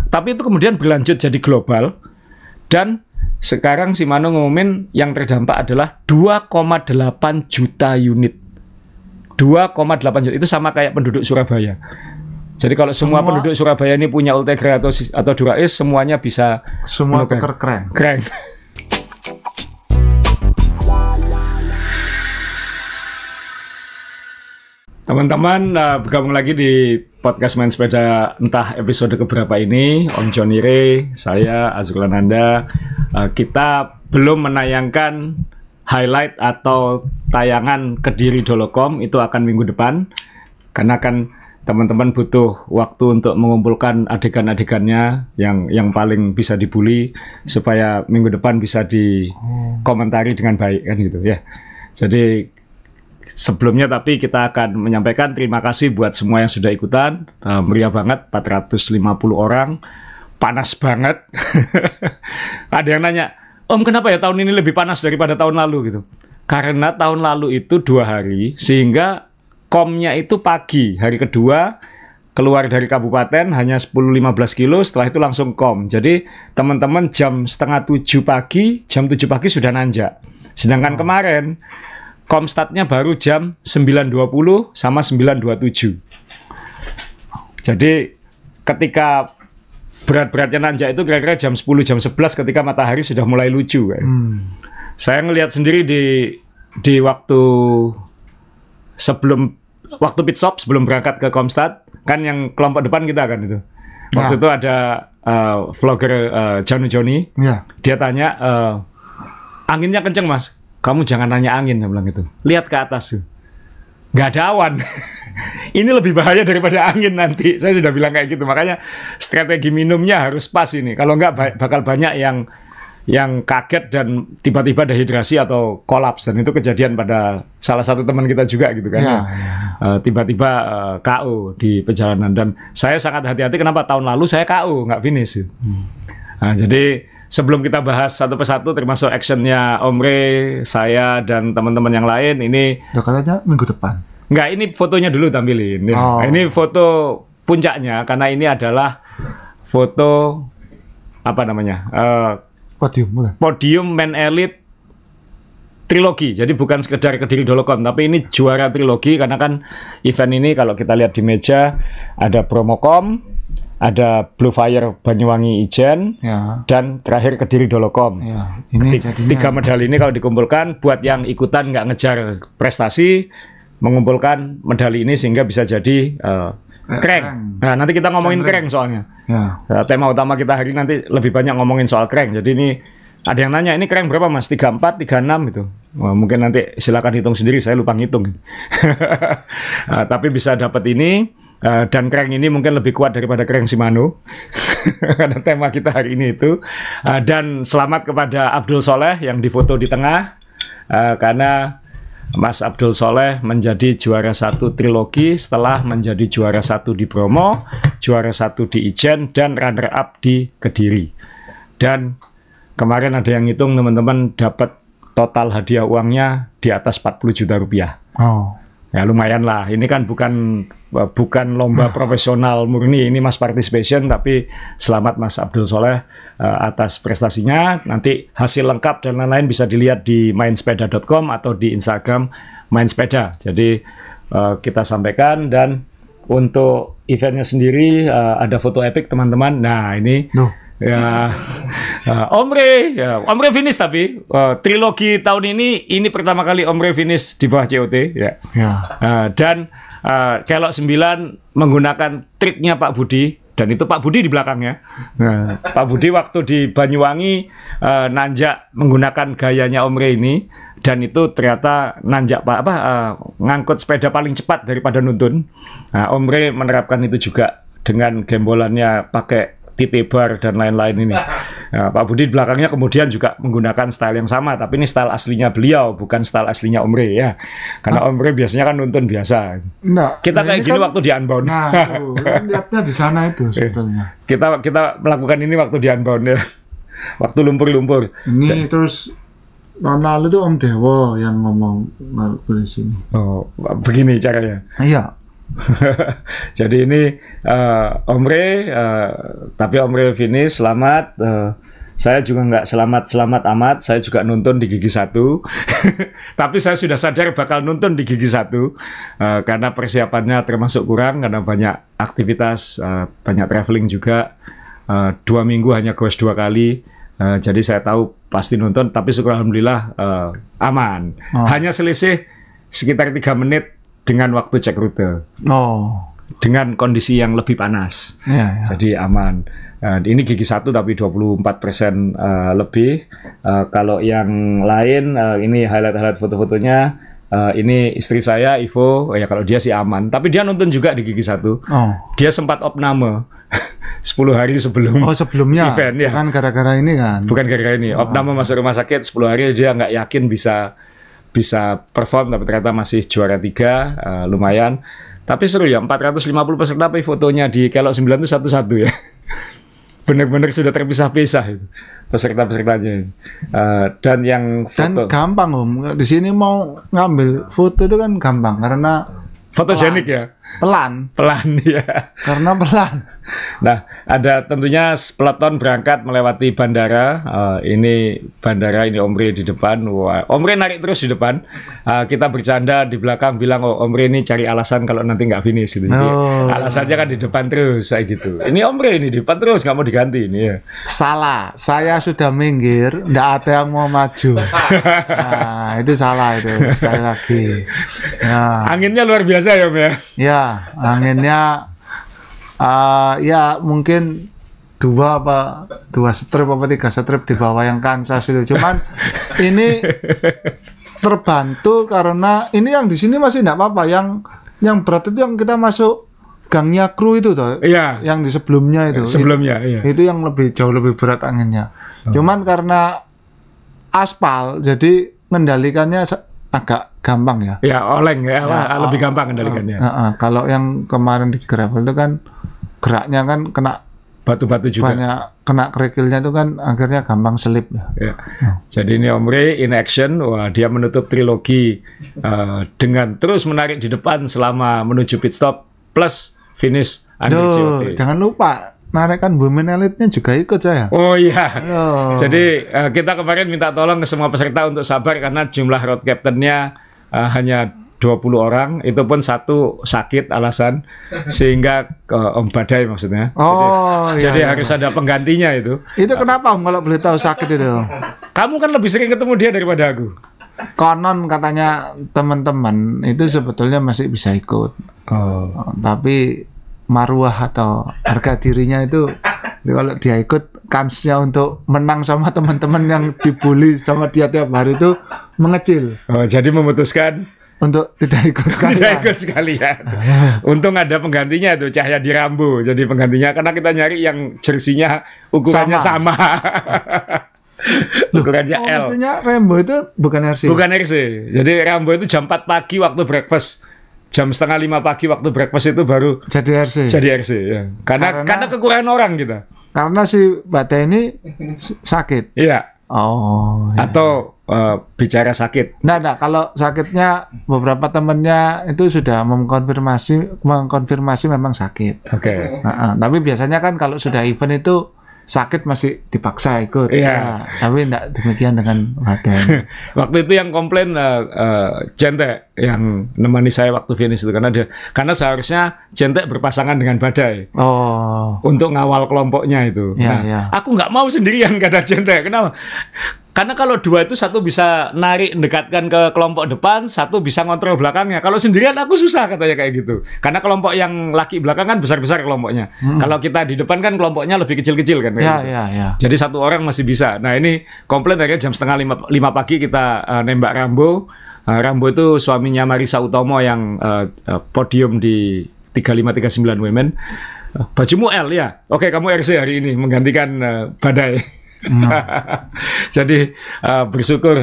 Tapi itu kemudian berlanjut jadi global. Dan sekarang Shimano ngumumin yang terdampak adalah 2,8 juta unit. 2,8 juta, itu sama kayak penduduk Surabaya. Jadi kalau semua penduduk Surabaya ini punya Ultegra atau Dura-Ace, semuanya bisa semua tuker keren. Keren. Teman-teman, bergabung lagi di podcast Main Sepeda entah episode keberapa ini. Om John Ire, saya Azrul Ananda. Kita belum menayangkan highlight atau tayangan Kediri Dolocom, itu akan minggu depan. Karena kan teman-teman butuh waktu untuk mengumpulkan adegan-adegannya yang paling bisa dibully supaya minggu depan bisa dikomentari dengan baik kan gitu ya. Jadi sebelumnya tapi kita akan menyampaikan terima kasih buat semua yang sudah ikutan. Meriah banget, 450 orang. Panas banget. Ada yang nanya, Om kenapa ya tahun ini lebih panas daripada tahun lalu gitu? Karena tahun lalu itu 2 hari, sehingga komnya itu pagi. Hari kedua keluar dari kabupaten hanya 10-15 kilo, setelah itu langsung kom. Jadi teman-teman jam setengah 7 pagi, jam 7 pagi sudah nanjak. Sedangkan kemarin kom startnya baru jam 9.20 sama 9.27. Jadi ketika berat-beratnya nanjak itu kira-kira jam 10, jam 11 ketika matahari sudah mulai lucu. Saya ngelihat sendiri di waktu waktu pit stop sebelum berangkat ke Komstad, kan yang kelompok depan kita kan itu. Waktu itu ada vlogger Janu Joni. Dia tanya, anginnya kenceng mas. Kamu jangan nanya angin, dia bilang gitu. Lihat ke atas tuh. Nggak ada awan. Ini lebih bahaya daripada angin nanti. Saya sudah bilang kayak gitu. Makanya strategi minumnya harus pas ini. Kalau nggak bakal banyak yang kaget dan tiba-tiba dehidrasi atau kolaps. Dan itu kejadian pada salah satu teman kita juga gitu kan. Tiba-tiba KO di perjalanan. Dan saya sangat hati-hati kenapa tahun lalu saya KO, nggak finish. Nah, jadi sebelum kita bahas satu persatu termasuk actionnya Om Re, saya dan teman-teman yang lain, ini katanya minggu depan. Enggak, ini fotonya dulu tampilin. Ini foto puncaknya karena ini adalah foto apa namanya? Podium Men Elite Trilogi. Jadi bukan sekedar Kediri Dolocom, tapi ini juara trilogi karena kan event ini kalau kita lihat di meja ada Promocom, ada Blue Fire Banyuwangi Ijen, dan terakhir Kediri Dolocom. Ini 3 medali ini kalau dikumpulkan buat yang ikutan nggak ngejar prestasi, mengumpulkan medali ini sehingga bisa jadi keren. Nah, nanti kita ngomongin keren soalnya. Tema utama kita hari ini nanti lebih banyak ngomongin soal keren. Jadi ini ada yang nanya, ini keren berapa mas? 34, 36 gitu. Mungkin nanti silakan hitung sendiri, saya lupa ngitung. Tapi bisa dapat ini. Dan keren ini mungkin lebih kuat daripada keren Shimano. Karena tema kita hari ini itu. Dan selamat kepada Abdul Soleh yang difoto di tengah. Karena Mas Abdul Soleh menjadi juara 1 trilogi setelah menjadi juara 1 di Bromo, juara 1 di Ijen, dan runner up di Kediri. Dan kemarin ada yang ngitung teman-teman dapat total hadiah uangnya di atas 40 juta rupiah. Ya lumayan lah. Ini kan bukan lomba profesional murni, ini Mas Participation, tapi selamat Mas Abdul Soleh atas prestasinya. Nanti hasil lengkap dan lain-lain bisa dilihat di mainsepeda.com atau di Instagram Mainsepeda. Jadi kita sampaikan. Dan untuk eventnya sendiri ada foto epic teman-teman. Nah ini ya Om Re finish tapi trilogi tahun ini pertama kali Om Re finish di bawah COT ya. Dan kelok 9 menggunakan triknya Pak Budi, dan itu Pak Budi di belakangnya. Pak Budi waktu di Banyuwangi nanjak menggunakan gayanya Om Re ini, dan itu ternyata nanjak ngangkut sepeda paling cepat daripada nuntun. Om Re menerapkan itu juga dengan gembolannya pakai titik bar dan lain-lain ini. Pak Budi di belakangnya kemudian juga menggunakan style yang sama, tapi ini style aslinya beliau, bukan style aslinya Om Re ya. Karena Om Re biasanya kan nuntun biasa. Kita kayak gini kan, waktu di Unbound. Nah, lihatnya di sana itu sebetulnya. Kita melakukan ini waktu di Unbound ya. Waktu lumpur-lumpur. Ini terus tahun lalu tuh Om Dewo yang ngomong di sini. Oh, begini caranya. Iya. Jadi ini Omre, tapi Omre finish selamat. Saya juga nggak selamat amat. Saya juga nonton di gigi 1. Tapi saya sudah sadar bakal nonton di gigi 1 karena persiapannya termasuk kurang karena banyak aktivitas, banyak traveling juga. 2 minggu hanya goes 2 kali. Jadi saya tahu pasti nonton. Tapi syukur alhamdulillah aman. Hanya selisih sekitar 3 menit dengan waktu cek rute. Dengan kondisi yang lebih panas. Jadi aman. Ini gigi 1 tapi 24% lebih. Kalau yang lain ini highlight foto-fotonya. Ini istri saya Ivo, ya kalau dia sih aman. Tapi dia nonton juga di gigi 1. Dia sempat opname 10 hari sebelum sebelumnya event ya. Bukan gara-gara ini kan? Bukan gara-gara ini. Opname masuk rumah sakit 10 hari dia nggak yakin bisa perform, tapi ternyata masih juara 3, lumayan. Tapi seru ya, 450 peserta, tapi fotonya di Kelok 9 itu satu-satu ya. Benar-benar sudah terpisah-pisah itu peserta-pesertanya. Dan yang foto... Dan gampang di sini mau ngambil foto itu kan gampang karena fotogenik ya. Pelan ya. Karena pelan. Nah, ada tentunya peloton berangkat melewati bandara. Ini bandara, ini Omre di depan. Wah, Omre narik terus di depan. Kita bercanda di belakang bilang, oh Omre ini cari alasan kalau nanti nggak finish gitu. Jadi alasannya kan di depan terus, kayak gitu. Ini Omre ini di depan terus, nggak mau diganti ini ya. Salah, saya sudah minggir, nggak ada yang mau maju. Nah, itu salah itu sekali lagi. Nah. Anginnya luar biasa ya, Om ya. Ya, anginnya ya mungkin 2 strip apa 3 strip di bawah yang Kansas itu. Cuman ini terbantu karena ini yang di sini masih enggak apa-apa. Yang berat itu yang kita masuk gangnya kru itu toh. Iya. Yang di sebelumnya itu. Sebelumnya, iya. Itu yang jauh lebih berat anginnya. Cuman karena aspal jadi mengendalikannya agak gampang ya. Ya, oleng ya, lebih gampang kendalikannya. Kalau yang kemarin di gravel itu kan geraknya kan kena batu-batu juga. Banyak kena kerikilnya itu kan akhirnya gampang selip ya. Jadi ini Omre in action, wah dia menutup trilogi dengan terus menarik di depan selama menuju pit stop plus finish Andri. Jangan lupa narikkan Women Elite-nya juga ikut saya. Oh iya. Jadi kita kemarin minta tolong ke semua peserta untuk sabar karena jumlah road captain-nya hanya 20 orang, itu pun satu sakit alasan sehingga Om Badai maksudnya. Jadi harus ada penggantinya itu. Itu kenapa Om kalau boleh tahu sakit itu? Kamu kan lebih sering ketemu dia daripada aku. Konon katanya teman-teman itu sebetulnya masih bisa ikut. Tapi maruah atau harga dirinya itu kalau dia ikut kansnya untuk menang sama teman-teman yang dibully sama dia tiap hari itu mengecil. Jadi memutuskan untuk tidak ikut sekalian. Untung ada penggantinya tuh, Cahya di Rambo. Jadi penggantinya karena kita nyari yang jersinya ukurannya sama. Ukurannya L. Mestinya Rambo itu bukan RC. Bukan RC. Jadi Rambo itu jam 4 pagi waktu breakfast. Jam 4:30 pagi waktu breakfast itu baru jadi RC. Jadi RC ya. Karena kekurangan orang kita. Karena si Bata ini sakit. Iya. Iya. Atau bicara sakit. Nah, kalau sakitnya beberapa temennya itu sudah mengkonfirmasi memang sakit. Oke. Tapi biasanya kan kalau sudah event itu sakit masih dipaksa ikut. Iya. Tapi tidak demikian dengan Badai. Waktu itu yang komplain Jentek yang nemani saya waktu finish itu karena seharusnya Jentek berpasangan dengan Badai. Untuk ngawal kelompoknya itu. Aku nggak mau sendirian kata Jentek. Kenapa? Karena kalau dua itu satu bisa narik mendekatkan ke kelompok depan, satu bisa ngontrol belakangnya. Kalau sendirian aku susah katanya kayak gitu. Karena kelompok yang laki belakang kan besar-besar kelompoknya. Kalau kita di depan kan kelompoknya lebih kecil-kecil kan. Jadi satu orang masih bisa. Nah ini komplain akhirnya jam 4:30 pagi kita nembak Rambo. Rambo itu suaminya Marisa Utomo yang podium di 3539 Women. Bajumu L ya? Oke, kamu RC hari ini menggantikan Badai. Jadi bersyukur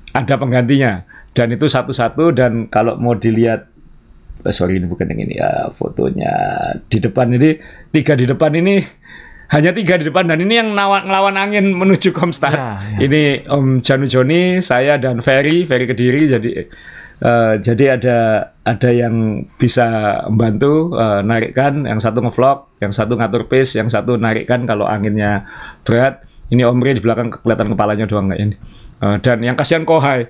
ada penggantinya dan itu satu-satu. Dan kalau mau dilihat sorry ini bukan yang ini ya, fotonya di depan ini 3 di depan ini hanya 3 di depan, dan ini yang ngelawan angin menuju Komstad. Ini Om Janu Joni, saya dan Ferry Kediri. Jadi Jadi ada yang bisa membantu narikkan, yang satu ngevlog, yang satu ngatur pace, yang satu narikkan kalau anginnya berat. Ini Omri di belakang kelihatan kepalanya doang nggak ini. Dan yang kasihan Kohai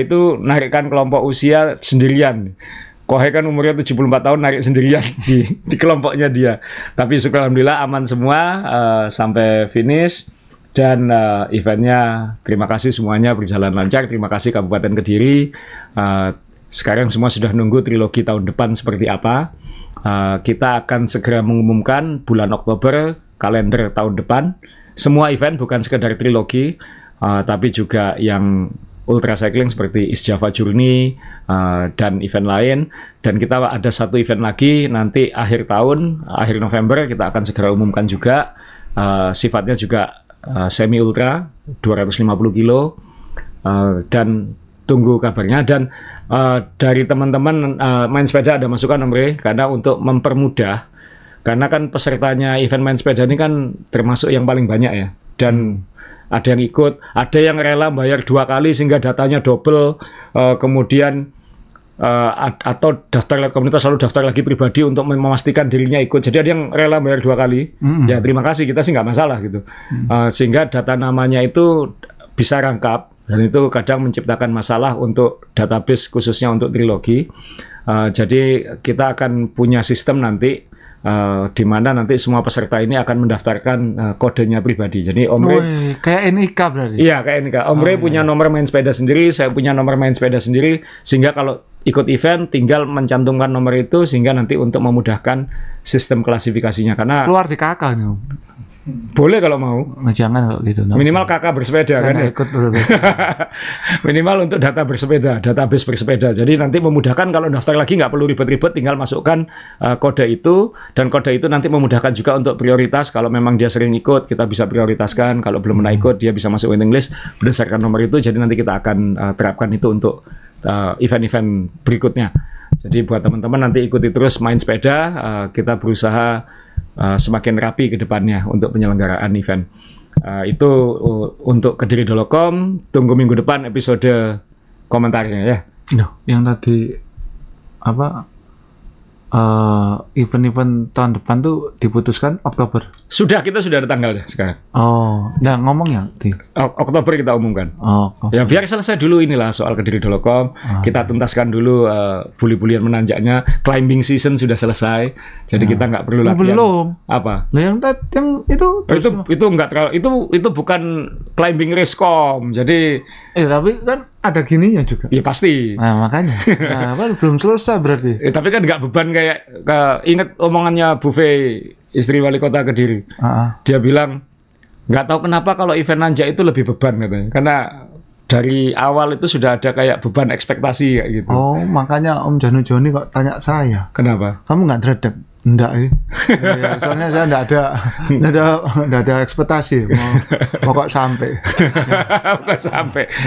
itu narikkan kelompok usia sendirian. Kohai kan umurnya 74 tahun narik sendirian di kelompoknya dia. Tapi syukur alhamdulillah aman semua sampai finish. Dan eventnya terima kasih semuanya berjalan lancar. Terima kasih Kabupaten Kediri. Sekarang semua sudah nunggu trilogi tahun depan seperti apa. Kita akan segera mengumumkan bulan Oktober kalender tahun depan. Semua event bukan sekedar trilogi, tapi juga yang ultra cycling seperti East Java Journey dan event lain. Dan kita ada satu event lagi nanti akhir tahun, akhir November kita akan segera umumkan juga. Sifatnya juga semi ultra 250 kilo dan tunggu kabarnya. Dan dari teman-teman main sepeda ada masukan Omri, karena untuk mempermudah, karena kan pesertanya event main sepeda ini kan termasuk yang paling banyak ya, dan ada yang ikut, ada yang rela bayar 2 kali sehingga datanya double, kemudian atau daftar lewat komunitas lalu daftar lagi pribadi untuk memastikan dirinya ikut. Jadi ada yang rela bayar 2 kali. Ya terima kasih, kita sih nggak masalah gitu. Sehingga data namanya itu bisa rangkap, dan itu kadang menciptakan masalah untuk database khususnya untuk trilogi. Jadi kita akan punya sistem nanti di mana nanti semua peserta ini akan mendaftarkan kodenya pribadi. Jadi Omri kayak NIK berarti. Iya, kayak NIK. Omri punya nomor main sepeda sendiri, saya punya nomor main sepeda sendiri, sehingga kalau ikut event tinggal mencantumkan nomor itu, sehingga nanti untuk memudahkan sistem klasifikasinya. Karena keluar di kakak nih. Boleh kalau mau. Jangan kalau gitu. Minimal kakak bersepeda kan ya. Ikut Minimal untuk data bersepeda, database bersepeda. Jadi nanti memudahkan kalau daftar lagi nggak perlu ribet-ribet, tinggal masukkan kode itu, dan kode itu nanti memudahkan juga untuk prioritas. Kalau memang dia sering ikut, kita bisa prioritaskan. Kalau belum pernah ikut, dia bisa masuk waiting list berdasarkan nomor itu. Jadi nanti kita akan terapkan itu untuk event-event berikutnya. Jadi buat teman-teman nanti ikuti terus main sepeda, kita berusaha semakin rapi ke depannya untuk penyelenggaraan event. Itu untuk Kediri.com. Tunggu minggu depan episode komentarnya ya. Yang tadi apa event-event tahun depan tuh diputuskan Oktober. Kita sudah ada tanggal sekarang. Ngomong ya di Oktober kita umumkan. Ya biar selesai dulu inilah soal Kediri.com. Kita tuntaskan dulu buli-bulian menanjaknya. Climbing season sudah selesai. Jadi kita nggak perlu latihan. Belum. Apa? Yang itu nggak terlalu, itu bukan climbing race.com. Jadi tapi kan ada gininya juga. Ya pasti. Nah makanya. Belum selesai berarti. Tapi kan nggak beban kayak ingat omongannya Buffet, istri wali kota Kediri. Dia bilang nggak tahu kenapa kalau event nanjak itu lebih beban katanya. Karena dari awal itu sudah ada kayak beban ekspektasi kayak gitu. Makanya Om Joni kok tanya saya. Kenapa? Kamu nggak dredeg? Enggak ya, soalnya saya enggak ada ekspektasi mau kok sampai.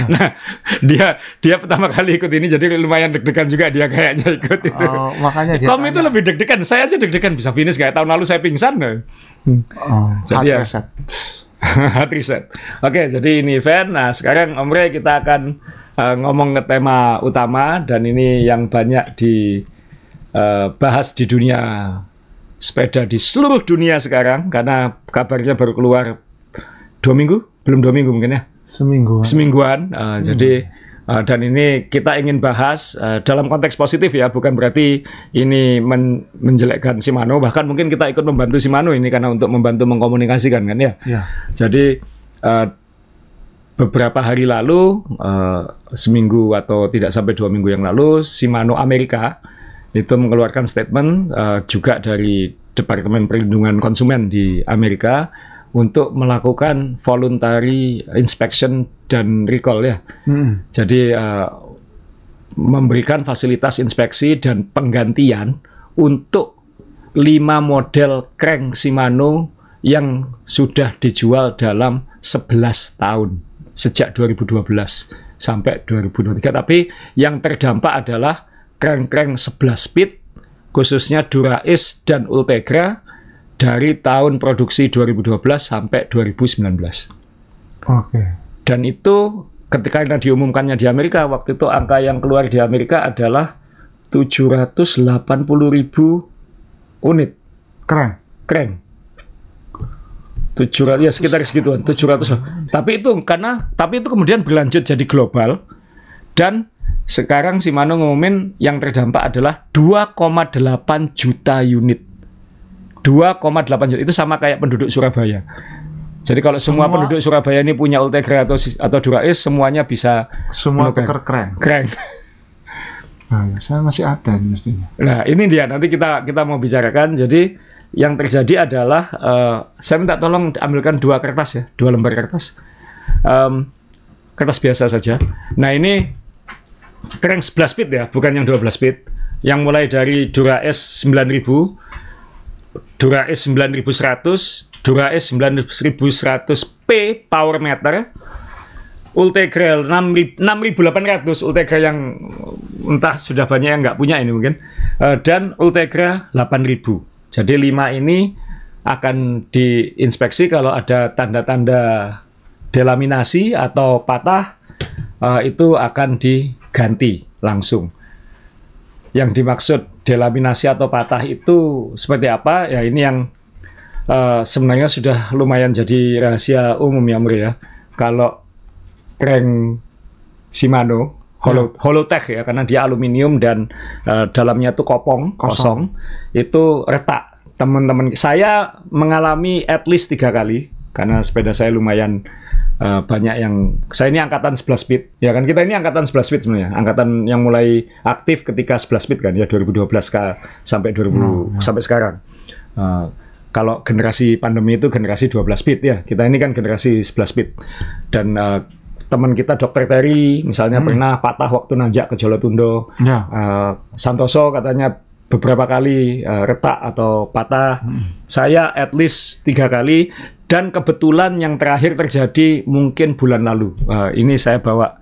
Nah, dia pertama kali ikut ini jadi lumayan deg-degan juga dia kayaknya ikut itu. Makanya dia Kamu itu lebih deg-degan, saya aja deg-degan bisa finish kayak tahun lalu saya pingsan. Jadi hard reset. Oke, jadi ini event. Nah, sekarang Omri kita akan ngomong ke tema utama, dan ini yang banyak bahas di dunia sepeda di seluruh dunia sekarang, karena kabarnya baru keluar 2 minggu, belum 2 minggu mungkin ya, semingguan. Jadi dan ini kita ingin bahas dalam konteks positif ya, bukan berarti ini menjelekkan Shimano, bahkan mungkin kita ikut membantu Shimano ini karena untuk membantu mengkomunikasikan kan ya. Jadi beberapa hari lalu, seminggu atau tidak sampai 2 minggu yang lalu, Shimano Amerika itu mengeluarkan statement juga dari Departemen Perlindungan Konsumen di Amerika untuk melakukan voluntary inspection dan recall ya. Jadi memberikan fasilitas inspeksi dan penggantian untuk 5 model crank Shimano yang sudah dijual dalam 11 tahun sejak 2012 sampai 2023. Tapi yang terdampak adalah crank-crank 11 speed, khususnya Dura-Ace dan Ultegra dari tahun produksi 2012 sampai 2019. Oke. Dan itu ketika diumumkannya di Amerika, waktu itu angka yang keluar di Amerika adalah 780.000 unit. Keren. 700 ya sekitar segituan, 700. Tapi itu kemudian berlanjut jadi global, dan sekarang Shimano ngumumin yang terdampak adalah 2,8 juta unit. 2,8 juta itu sama kayak penduduk Surabaya. Jadi kalau semua penduduk Surabaya ini punya Ultegra atau Dura-Ace, semuanya bisa semua tukar keren. Nah, saya masih ada mestinya. Nah, ini dia nanti kita mau bicarakan. Jadi yang terjadi adalah saya minta tolong ambilkan 2 kertas ya, 2 lembar kertas. Kertas biasa saja. Nah, ini crank 11 speed ya, bukan yang 12 speed. Yang mulai dari Dura-Ace 9000, Dura-Ace 9100, Dura-Ace 9100P power meter, Ultegra 6800, Ultegra yang entah sudah banyak yang nggak punya ini mungkin, dan Ultegra 8000. Jadi 5 ini akan diinspeksi kalau ada tanda-tanda delaminasi atau patah, itu akan diganti langsung. Yang dimaksud delaminasi atau patah itu seperti apa? Ya ini yang sebenarnya sudah lumayan jadi rahasia umum ya, Mri ya. Kalau crank Shimano Holotech ya, karena dia aluminium dan dalamnya tuh kosong, itu retak. Teman-teman saya mengalami at least 3 kali karena sepeda saya lumayan banyak yang saya ini angkatan 11 speed ya kan, kita ini angkatan 11 speed sebenarnya, angkatan yang mulai aktif ketika 11 speed kan ya, 2012 sampai 2000 sampai sekarang. Kalau generasi pandemi itu generasi 12 speed ya, kita ini kan generasi 11 speed. Dan teman kita Dr. Terry misalnya pernah patah waktu nanjak ke Jolotundo. Santoso katanya beberapa kali retak atau patah. Saya at least 3 kali. Dan kebetulan yang terakhir terjadi mungkin bulan lalu. Ini saya bawa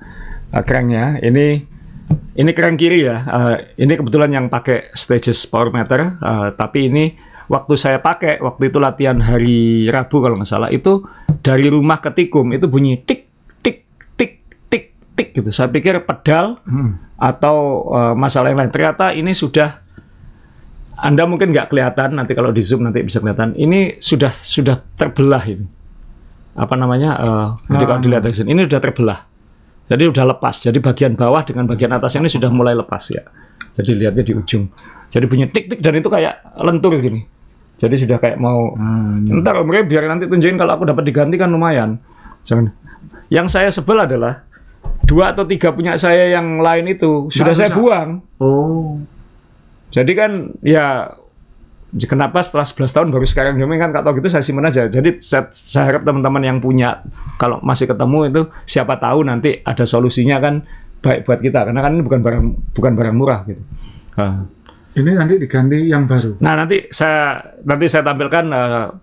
cranknya. Ini crank kiri ya. Ini kebetulan yang pakai Stages Power Meter. Tapi ini waktu saya pakai, waktu itu latihan hari Rabu kalau nggak salah, itu dari rumah ke Tikum itu bunyi tik tik tik tik tik gitu. Saya pikir pedal atau masalah yang lain. Ternyata ini sudah, Anda mungkin nggak kelihatan, nanti kalau di zoom nanti bisa kelihatan. Ini sudah terbelah ini. Apa namanya? Jadi kalau dilihat dari sini, ini sudah terbelah. Jadi sudah lepas. Jadi bagian bawah dengan bagian atas ini sudah mulai lepas ya. Jadi lihatnya di ujung. Jadi bunyi tik tik dan itu kayak lentur gini. Jadi sudah kayak mau. Ntar Om, biar nanti tunjukin kalau aku dapat diganti kan lumayan. Jangan. Yang saya sebel adalah 2 atau 3 punya saya yang lain itu sudah saya buang. Jadi kan ya kenapa setelah 11 tahun baru sekarang kan kalau gitu saya simpan aja. Jadi saya harap teman-teman yang punya kalau masih ketemu itu siapa tahu nanti ada solusinya kan baik buat kita, karena kan ini bukan barang murah gitu. Ini nanti diganti yang baru. Nah, nanti saya tampilkan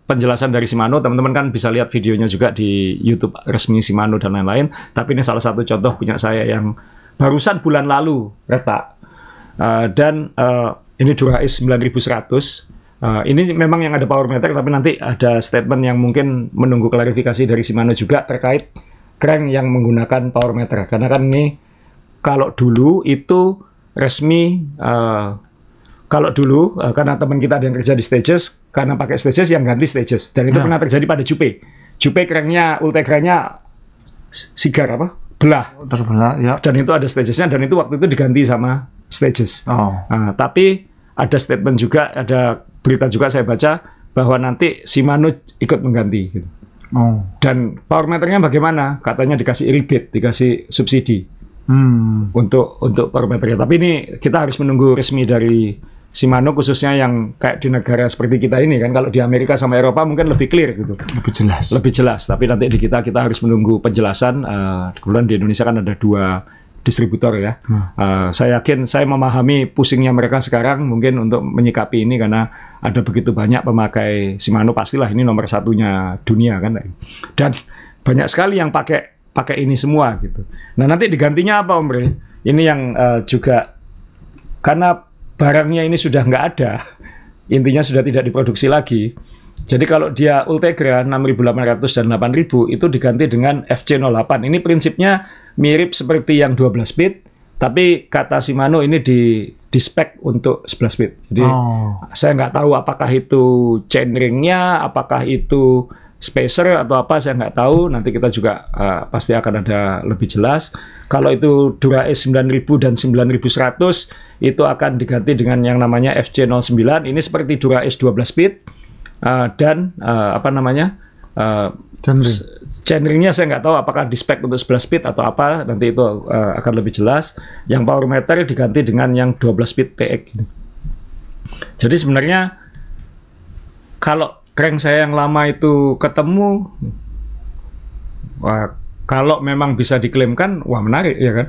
penjelasan dari Shimano. Teman-teman kan bisa lihat videonya juga di YouTube resmi Shimano dan lain-lain. Tapi ini salah satu contoh punya saya yang barusan bulan lalu retak. Dan ini Dura-Ace 9100. Ini memang yang ada power meter, tapi nanti ada statement yang mungkin menunggu klarifikasi dari Shimano juga terkait crank yang menggunakan power meter. Karena kan ini kalau dulu itu resmi, kalau dulu karena teman kita ada yang kerja di Stages, karena pakai Stages yang ganti Stages, dan itu pernah terjadi pada Jupe. Jupe cranknya Ultegranya sigar apa? Terbelah ya. Dan itu ada Stagesnya, dan itu waktu itu diganti sama Stages. Tapi ada statement juga, ada berita juga saya baca bahwa nanti Shimano ikut mengganti gitu. Dan power meternya bagaimana? Katanya dikasih rebate, dikasih subsidi untuk power meternya. Tapi ini kita harus menunggu resmi dari Shimano, khususnya yang kayak di negara seperti kita ini kan. Kalau di Amerika sama Eropa mungkin lebih clear gitu, lebih jelas. Tapi nanti di kita harus menunggu penjelasan. Kebetulan di Indonesia kan ada 2 distributor ya. Saya yakin, saya memahami pusingnya mereka sekarang mungkin untuk menyikapi ini, karena ada begitu banyak pemakai Shimano, pastilah ini nomor 1-nya dunia kan. Dan banyak sekali yang pakai ini semua gitu. Nah, nanti digantinya apa Om Bre? Ini yang juga karena barangnya ini sudah nggak ada, intinya sudah tidak diproduksi lagi. Jadi kalau dia Ultegra 6.800 dan 8.000 itu diganti dengan FC08. Ini prinsipnya mirip seperti yang 12 speed, tapi kata Shimano ini di spek untuk 11 speed. Jadi saya nggak tahu apakah itu chainringnya, apakah itu spacer atau apa, saya nggak tahu. Nanti kita juga pasti akan ada lebih jelas. Kalau itu Dura-Ace 9000 dan 9100 itu akan diganti dengan yang namanya FC09. Ini seperti Dura-Ace 12 speed. Dan apa namanya chainringnya saya nggak tahu apakah di spek untuk 11 speed atau apa, nanti itu akan lebih jelas. Yang power meter diganti dengan yang 12 speed PX. Jadi sebenarnya kalau crank saya yang lama itu ketemu, wah, kalau memang bisa diklaimkan, wah menarik ya kan.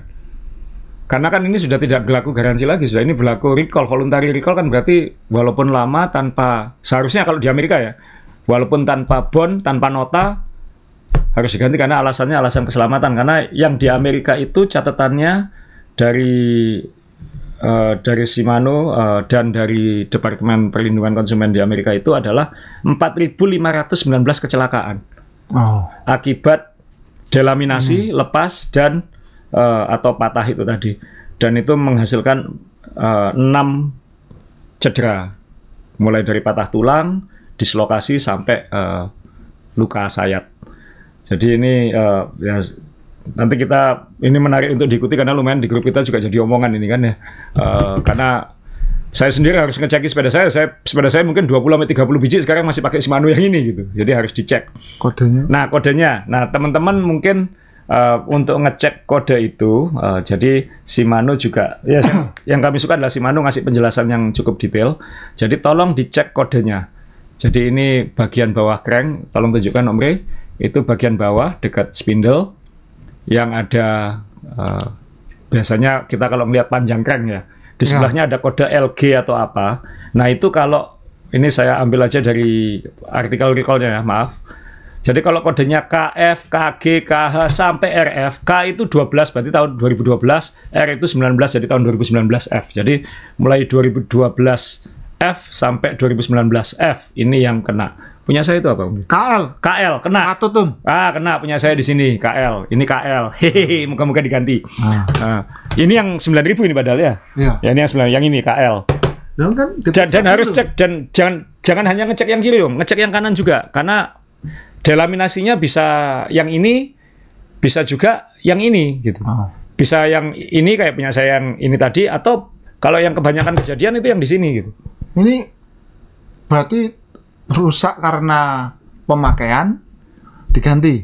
Karena kan ini sudah tidak berlaku garansi lagi, sudah ini berlaku recall, voluntary recall kan berarti walaupun lama tanpa, seharusnya kalau di Amerika ya, walaupun tanpa bond, tanpa nota, harus diganti karena alasannya alasan keselamatan. Karena yang di Amerika itu catatannya dari Shimano dan dari Departemen Perlindungan Konsumen di Amerika itu adalah 4.519 kecelakaan akibat delaminasi, lepas, dan atau patah itu tadi, dan itu menghasilkan 6 cedera, mulai dari patah tulang, dislokasi sampai luka sayat. Jadi ini ya nanti kita, ini menarik untuk diikuti karena lumayan di grup kita juga jadi omongan ini kan ya, karena saya sendiri harus ngecek sepeda saya mungkin 20-30 biji sekarang masih pakai Shimano yang ini gitu, jadi harus dicek kodenya. Nah teman-teman mungkin untuk ngecek kode itu, jadi Shimano juga, ya yang kami suka adalah Shimano ngasih penjelasan yang cukup detail. Jadi tolong dicek kodenya. Jadi ini bagian bawah crank, tolong tunjukkan Om Rey, itu bagian bawah dekat spindle yang ada, biasanya kita kalau melihat panjang crank ya, di sebelahnya ada kode LG atau apa. Nah itu kalau, ini saya ambil aja dari artikel recall-nya ya, maaf. Jadi kalau kodenya KF, KG, KH sampai RF, K itu 12 berarti tahun 2012, R itu 19 jadi tahun 2019 F. Jadi mulai 2012 F sampai 2019 F ini yang kena. Punya saya itu apa? KL kena. Katutum. Kena punya saya di sini KL. Ini KL. Hehehe, muka-muka diganti. Ini yang 9.000 ini padahal ya. Ya ini yang ini KL. Dan harus cek, dan jangan hanya ngecek yang kiri, Om, ngecek yang kanan juga, karena delaminasinya bisa yang ini, bisa juga yang ini gitu. Bisa yang ini kayak punya saya yang ini tadi, atau kalau yang kebanyakan kejadian itu yang di sini gitu. Ini berarti rusak karena pemakaian diganti.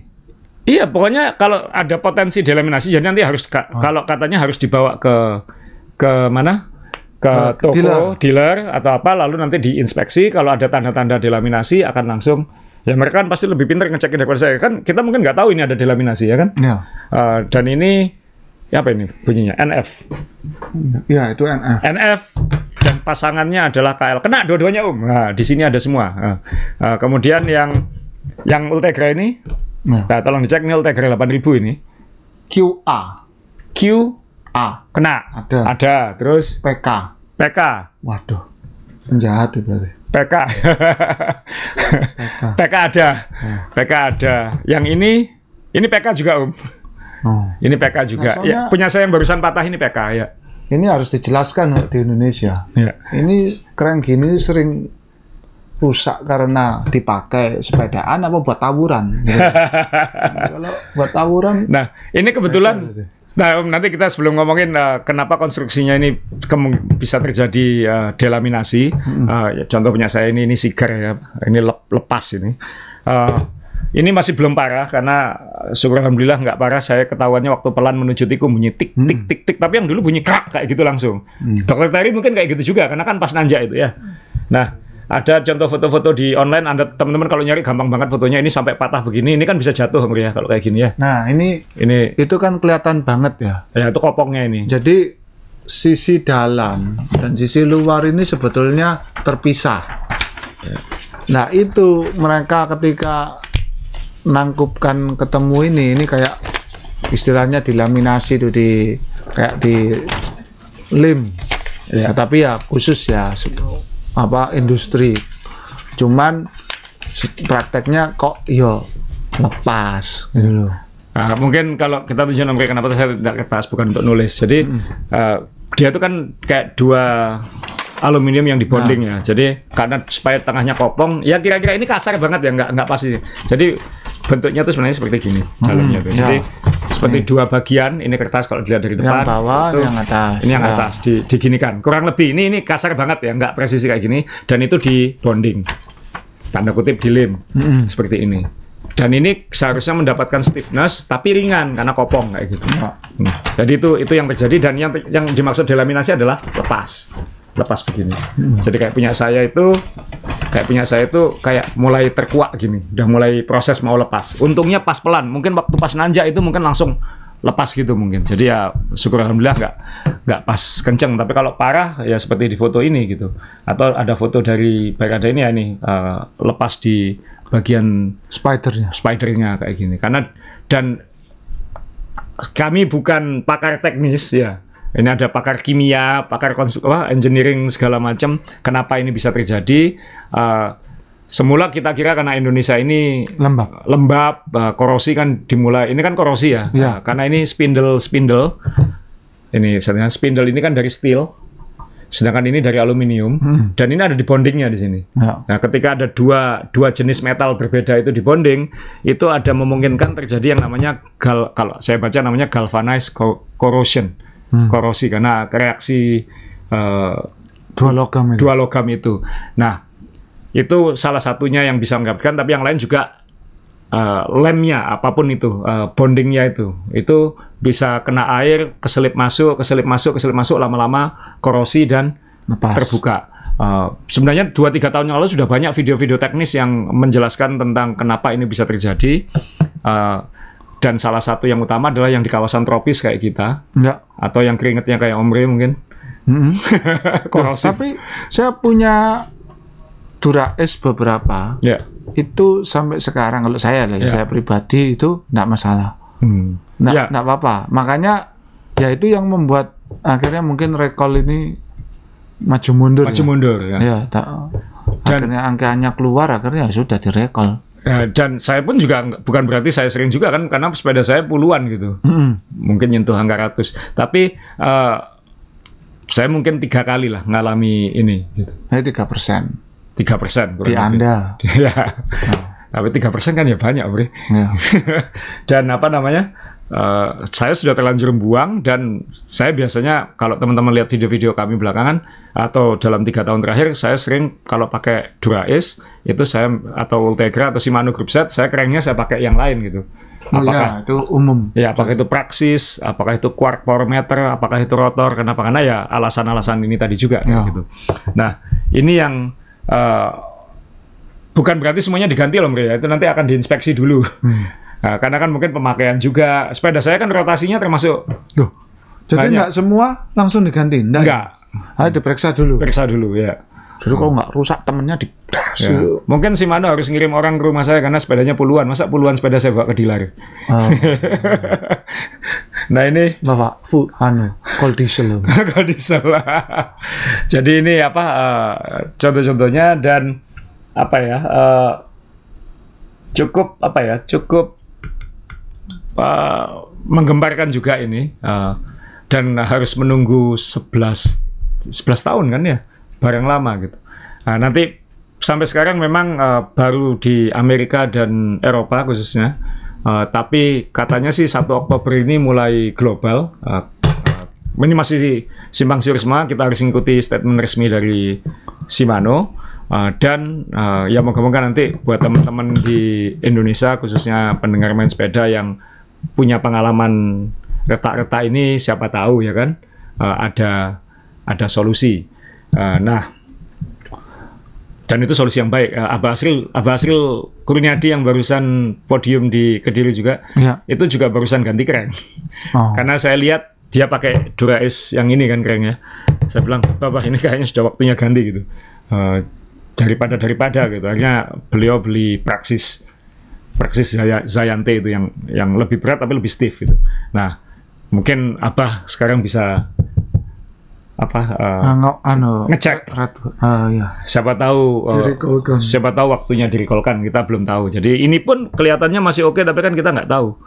Iya, pokoknya kalau ada potensi delaminasi, jadi nanti harus kalau katanya harus dibawa ke mana? Ke toko dealer atau apa, lalu nanti diinspeksi. Kalau ada tanda-tanda delaminasi akan langsung. Ya mereka kan pasti lebih pintar ngecekin daripada saya. Kan kita mungkin nggak tahu ini ada delaminasi ya kan? Ya. Dan ini apa ini bunyinya? NF. Ya itu NF. NF dan pasangannya adalah KL. Kena dua-duanya Om. Nah, di sini ada semua. Kemudian yang Ultegra ini, nah tolong dicek nih Ultegra 8.000 ini. QA. Kena. Ada. Terus PK. Waduh. Penjahat itu berarti. PK ada. PK ada. Yang ini PK juga Om. Ini PK juga. Nah, ya, punya saya yang barusan patah ini PK ya. Ini harus dijelaskan di Indonesia. Ya. Ini crank gini sering rusak karena dipakai sepedaan apa buat tawuran. Kalau buat tawuran. Nah ini kebetulan. Nah, nanti kita sebelum ngomongin kenapa konstruksinya ini bisa terjadi delaminasi, contoh punya saya ini sigar ya, ini lepas ini. Ini masih belum parah karena syukur alhamdulillah nggak parah. Saya ketahuannya waktu pelan menuju tikung bunyi tik tik tik tik, tapi yang dulu bunyi krak kayak gitu langsung. Dokter Terry mungkin kayak gitu juga karena kan pas nanjak itu ya. Nah, ada contoh foto-foto di online, Anda teman-teman kalau nyari gampang banget fotonya, ini sampai patah begini, ini kan bisa jatuh ya kalau kayak gini ya. Nah, ini itu kan kelihatan banget ya. Ya, itu kopongnya ini. Jadi sisi dalam dan sisi luar ini sebetulnya terpisah. Ya. Nah, itu mereka ketika nangkupkan ketemu ini kayak istilahnya dilaminasi itu kayak di lem. Ya, tapi ya khusus ya apa industri. Cuman prakteknya kok yo lepas gitu loh. Nah, mungkin kalau kita tunjukkan mereka kenapa saya tidak kertas, bukan untuk nulis. Jadi dia itu kan kayak dua aluminium yang dibonding ya. Jadi karena supaya tengahnya kopong, ya kira-kira ini kasar banget ya, nggak pasti. Jadi bentuknya tuh sebenarnya seperti gini dalamnya tuh. Jadi seperti dua bagian, ini kertas kalau dilihat dari depan. Yang bawah, itu, yang atas. Ini yang atas diginikan. Kurang lebih ini kasar banget ya, nggak presisi kayak gini. Dan itu dibonding, tanda kutip dilem seperti ini. Dan ini seharusnya mendapatkan stiffness tapi ringan karena kopong kayak gitu. Jadi itu yang terjadi, dan yang dimaksud delaminasi adalah lepas begini. Jadi kayak punya saya itu kayak mulai terkuak gini, udah mulai proses mau lepas. Untungnya pas pelan, mungkin waktu pas nanjak itu mungkin langsung lepas gitu mungkin. Jadi ya syukur alhamdulillah nggak pas kenceng. Tapi kalau parah ya seperti di foto ini gitu. Atau ada foto dari Barada ini ya, ini lepas di bagian spidernya kayak gini. Karena dan kami bukan pakar teknis ya. Ini ada pakar kimia, pakar engineering segala macam. Kenapa ini bisa terjadi? Semula kita kira karena Indonesia ini lembab, korosi kan dimulai. Ini kan korosi ya, karena ini spindle. Ini sebenarnya spindle ini kan dari steel, sedangkan ini dari aluminium, dan ini ada di bondingnya di sini. Nah, ketika ada dua jenis metal berbeda itu di bonding, itu ada memungkinkan terjadi yang namanya kalau saya baca namanya galvanized corrosion. Korosi karena reaksi dua logam itu. Nah, itu salah satunya yang bisa mengakibatkan, tapi yang lain juga lemnya, apapun itu, bondingnya itu bisa kena air, keselip masuk, lama-lama korosi dan terbuka. Sebenarnya 2-3 tahun yang lalu sudah banyak video-video teknis yang menjelaskan tentang kenapa ini bisa terjadi. Dan salah satu yang utama adalah yang di kawasan tropis kayak kita, atau yang keringetnya kayak Omri mungkin. Korosif. Tapi saya punya Dura-Es beberapa, itu sampai sekarang kalau saya saya pribadi itu enggak masalah, enggak apa-apa. Makanya ya itu yang membuat akhirnya mungkin recall ini maju mundur. Akhirnya angkanya keluar, akhirnya sudah direcall. Dan saya pun juga bukan berarti saya sering juga kan, karena sepeda saya puluhan gitu, mungkin nyentuh angka ratus. Tapi saya mungkin 3 kali lah ngalami ini. Gitu. 3% di Anda. Ya. Tapi 3% kan ya banyak, Bro. Dan apa namanya? Saya sudah terlanjur buang, dan saya biasanya kalau teman-teman lihat video-video kami belakangan atau dalam 3 tahun terakhir, saya sering kalau pakai Dura-Es itu saya atau Ultegra atau Shimano Group Set, saya kerennya saya pakai yang lain gitu. Apakah itu umum? Ya, apakah itu Praxis, apakah itu Quark Power Meter, apakah itu rotor? Kenapa? Karena ya alasan-alasan ini tadi juga gitu. Nah, ini yang bukan berarti semuanya diganti loh, Bro, ya. Itu nanti akan diinspeksi dulu. Nah, karena kan mungkin pemakaian juga. Sepeda saya kan rotasinya termasuk. Jadi nggak semua langsung diganti? Enggak. Diperiksa dulu. Periksa dulu ya. Jadi kalau nggak rusak temennya diperas. Mungkin Shimano harus ngirim orang ke rumah saya karena sepedanya puluhan. Masa puluhan sepeda saya bawa ke dealer? Nah ini Bapak cold diesel. Cold diesel. Jadi ini apa contoh-contohnya, dan apa ya? Cukup menggembarkan juga ini, dan harus menunggu 11 tahun kan ya, barang lama gitu. Nah, nanti sampai sekarang memang baru di Amerika dan Eropa khususnya, tapi katanya sih 1 Oktober ini mulai global. Ini masih simpang siur semua, kita harus mengikuti statement resmi dari Shimano. Dan ya moga-moga nanti buat teman-teman di Indonesia khususnya pendengar main sepeda yang punya pengalaman retak-retak ini, siapa tahu ya kan ada solusi. Nah, dan itu solusi yang baik. Abah Asril Kurniadi yang barusan podium di Kediri juga, itu juga barusan ganti kreng. Karena saya lihat dia pakai Dura-Es yang ini kan krengnya. Saya bilang, Bapak ini kayaknya sudah waktunya ganti gitu. Daripada gitu. Akhirnya beliau beli Praxis Zayante itu yang lebih berat tapi lebih stiff gitu. Nah, mungkin Abah sekarang bisa ngecek. Ya. Siapa tahu waktunya direcallkan, kita belum tahu. Jadi ini pun kelihatannya masih oke, tapi kan kita nggak tahu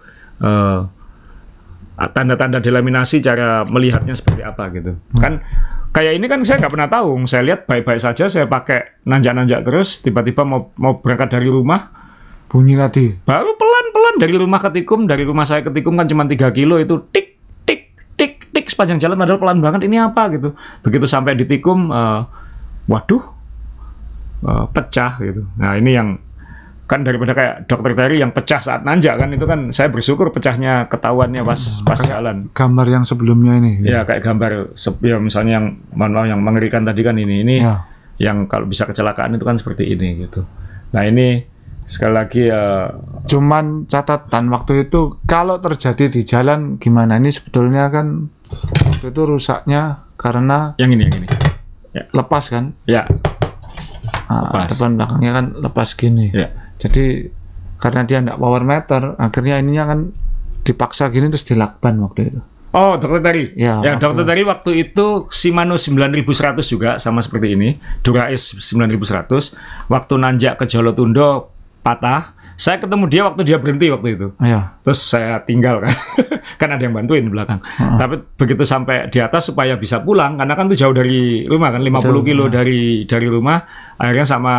tanda-tanda delaminasi, cara melihatnya seperti apa gitu. Kan kayak ini kan saya nggak pernah tahu. Saya lihat baik-baik saja, saya pakai nanjak-nanjak terus, tiba-tiba mau berangkat dari rumah, bunyi lagi. Baru pelan-pelan dari rumah ke Tikum, dari rumah saya ke Tikum kan cuma 3 kilo, itu tik sepanjang jalan, padahal pelan banget, ini apa gitu. Begitu sampai di Tikum, waduh, pecah gitu. Nah ini yang kan daripada kayak Dokter Terry yang pecah saat nanjak kan, itu kan saya bersyukur pecahnya ketahuannya pas jalan. Gambar yang sebelumnya ini. Ya kayak gambar ya misalnya yang mengerikan tadi kan ini ya. Yang kalau bisa kecelakaan itu kan seperti ini gitu. Nah ini sekali lagi cuman catatan waktu itu kalau terjadi di jalan gimana, ini sebetulnya kan waktu itu rusaknya karena yang ini ya. Lepas kan ya, lepas. Depan belakangnya kan lepas gini ya. Jadi karena dia enggak power meter, akhirnya ininya kan dipaksa gini terus dilakban waktu itu. Oh, Dokter Terry. Ya, Dokter Terry waktu itu Shimano 9100 juga sama seperti ini, Dura-Ace 9100. Waktu nanjak ke Jolotundo patah. Saya ketemu dia waktu dia berhenti waktu itu. Ya. Terus saya tinggal kan. Kan ada yang bantuin di belakang. Tapi begitu sampai di atas supaya bisa pulang, karena kan itu jauh dari rumah kan, 50 kilo dari rumah, akhirnya sama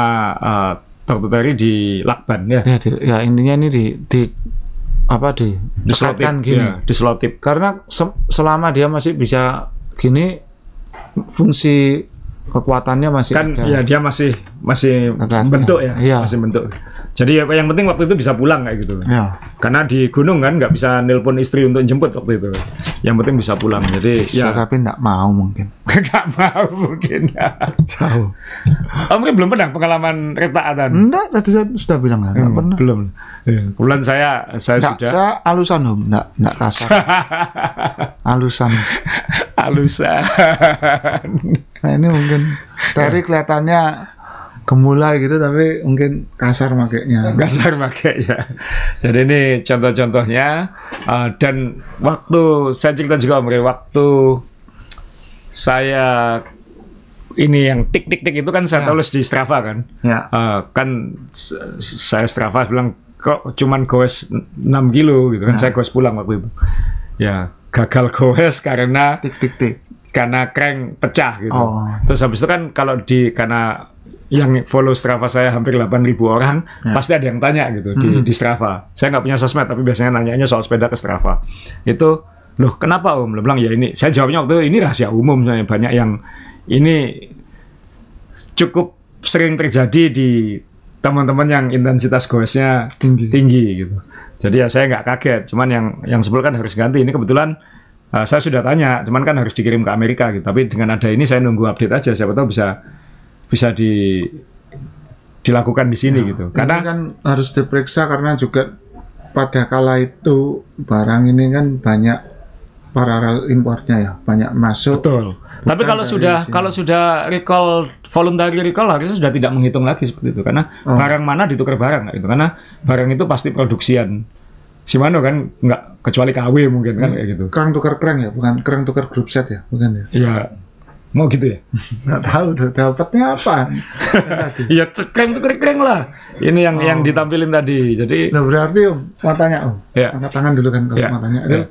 Dokter Terry di lakban ya. Ya intinya ini diselotip gini. Ya, diselotip. Karena selama dia masih bisa gini, fungsi kekuatannya masih kan ada. Ya dia masih bentuk ya. Masih bentuk. Jadi yang penting waktu itu bisa pulang kayak gitu. Ya. Karena di gunung kan nggak bisa nelpon istri untuk jemput waktu itu. Yang penting bisa pulang. Jadi bisa, tapi nggak mau mungkin. Nggak mau mungkin. Jauh. Mungkin belum pernah pengalaman retaatan. Enggak, tadi saya sudah bilang nggak pernah. Belum. Kebetulan saya sudah. Saya alusan nggak kasar. Alusan. Nah ini mungkin Terry kelihatannya gemulai gitu, tapi mungkin kasar makainya. Jadi ini contoh-contohnya. Dan waktu saya cerita juga waktu saya ini yang tik itu kan saya tulis di Strava kan. Ya. Kan saya Strava bilang kok cuman goes 6 kilo gitu kan. Saya goes pulang waktu itu. Ya, gagal goes karena karena crank pecah gitu. Terus habis itu kan kalau karena yang follow Strava saya hampir 8.000 orang, pasti ada yang tanya gitu di Strava. Saya nggak punya sosmed, tapi biasanya nanyanya soal sepeda ke Strava. Itu, loh kenapa Om? Lo bilang ya ini, saya jawabnya waktu itu ini rahasia umum. Banyak yang ini cukup sering terjadi di teman-teman yang intensitas goesnya tinggi gitu. Jadi ya saya nggak kaget. Cuman yang sebelum kan harus ganti. Ini kebetulan saya sudah tanya, cuman kan harus dikirim ke Amerika gitu. Tapi dengan ada ini saya nunggu update aja. Siapa tahu bisa dilakukan di sini gitu. Karena kan harus diperiksa karena juga pada kala itu barang ini kan banyak paralel impornya ya, banyak masuk. Betul. Tapi kalau sudah recall, voluntary recall harusnya sudah tidak menghitung lagi seperti itu, karena barang mana ditukar barang gitu. Karena barang itu pasti produksian Shimano kan, nggak kecuali KW mungkin kan kayak gitu. Kerang tukar kerang ya, bukan kerang tukar grup set ya, bukan ya? Iya. Mau gitu ya? Nggak tahu dapatnya apa. Ya kereng lah. Ini yang ditampilin tadi. Jadi. Nah, berarti Om, mau tanya Om. Ya. Angkat tangan dulu kan kalau mau tanya. Ya.